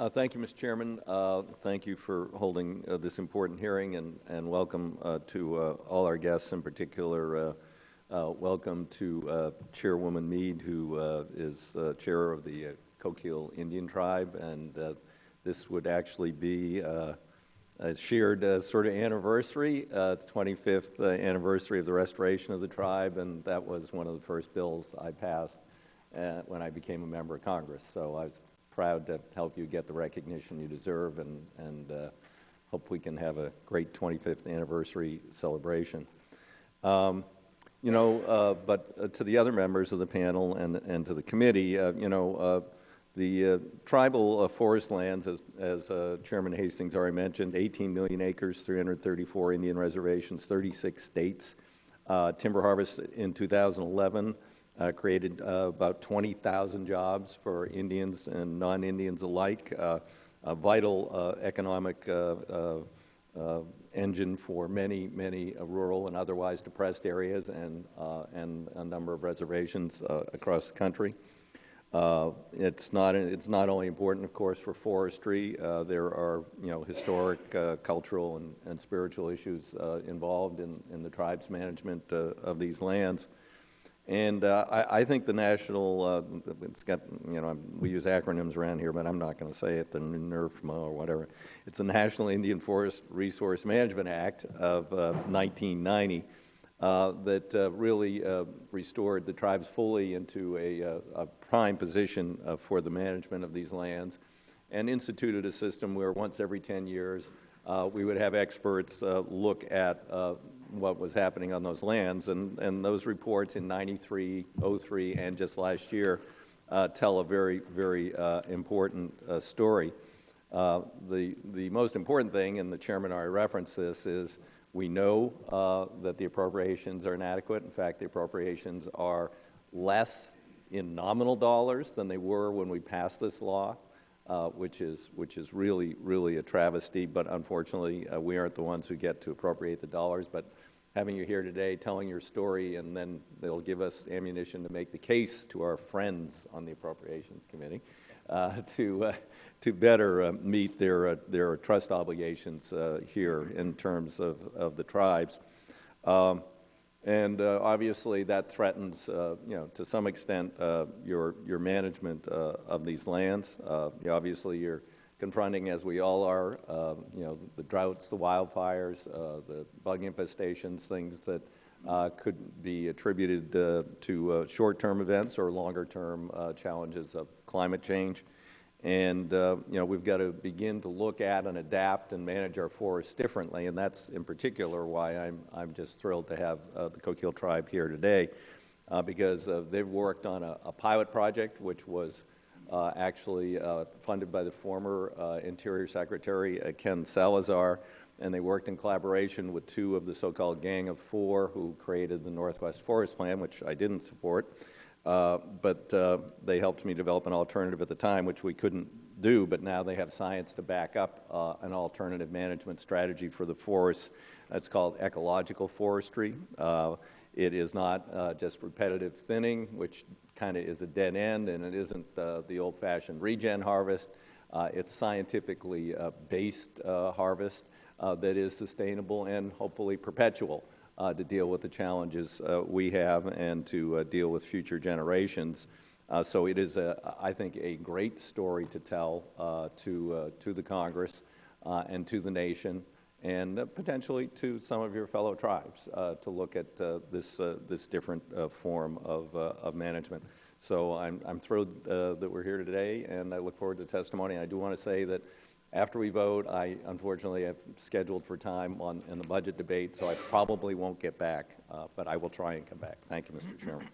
Thank you, Mr. Chairman. Thank you for holding this important hearing, and welcome to all our guests. In particular, welcome to Chairwoman Mead, who is chair of the Coquille Indian Tribe, and this would actually be a shared sort of anniversary. It's 25th anniversary of the restoration of the tribe, and that was one of the first bills I passed when I became a member of Congress. So I was proud to help you get the recognition you deserve, and hope we can have a great 25th anniversary celebration. But to the other members of the panel and to the committee, the tribal forest lands, as Chairman Hastings already mentioned, 18 million acres, 334 Indian reservations, 36 states. Timber harvest in 2011 created about 20,000 jobs for Indians and non-Indians alike, a vital economic engine for many rural and otherwise depressed areas and a number of reservations across the country. It's not only important, of course, for forestry. There are historic, cultural, and spiritual issues involved in the tribe's management of these lands. And I think the national, it's got, we use acronyms around here, but I'm not going to say it, the NERFMA or whatever. It's the National Indian Forest Resource Management Act of 1990 that really restored the tribes fully into a prime position for the management of these lands, and instituted a system where once every 10 years we would have experts look at what was happening on those lands, and those reports in 93, 03, and just last year tell a very important story. The most important thing, and the chairman already referenced this, is we know that the appropriations are inadequate. In fact, the appropriations are less in nominal dollars than they were when we passed this law, which is really a travesty. But unfortunately, we aren't the ones who get to appropriate the dollars. But having you here today, telling your story, and then they'll give us ammunition to make the case to our friends on the Appropriations Committee to better meet their trust obligations here in terms of the tribes. Obviously that threatens, to some extent, your management of these lands. Obviously you're confronting, as we all are, the droughts, the wildfires, the bug infestations, things that could be attributed to short-term events or longer-term challenges of climate change. And we've got to begin to look at and adapt and manage our forests differently, and that's in particular why I'm just thrilled to have the Coquille tribe here today, because they've worked on a pilot project which was actually funded by the former Interior Secretary Ken Salazar, and they worked in collaboration with two of the so-called Gang of Four who created the Northwest Forest Plan, which I didn't support. But they helped me develop an alternative at the time, which we couldn't do, but now they have science to back up an alternative management strategy for the forests. It's called ecological forestry. It is not just repetitive thinning, which kind of is a dead end, and it isn't the old-fashioned regen harvest. It's scientifically based harvest that is sustainable and hopefully perpetual. To deal with the challenges we have and to deal with future generations. So it is, I think, a great story to tell to the Congress and to the nation, and potentially to some of your fellow tribes to look at this different form of management. So I'm thrilled that we're here today, and I look forward to testimony. I do want to say that after we vote, I unfortunately have scheduled for time in the budget debate, so I probably won't get back, but I will try and come back. Thank you, Mr. Chairman.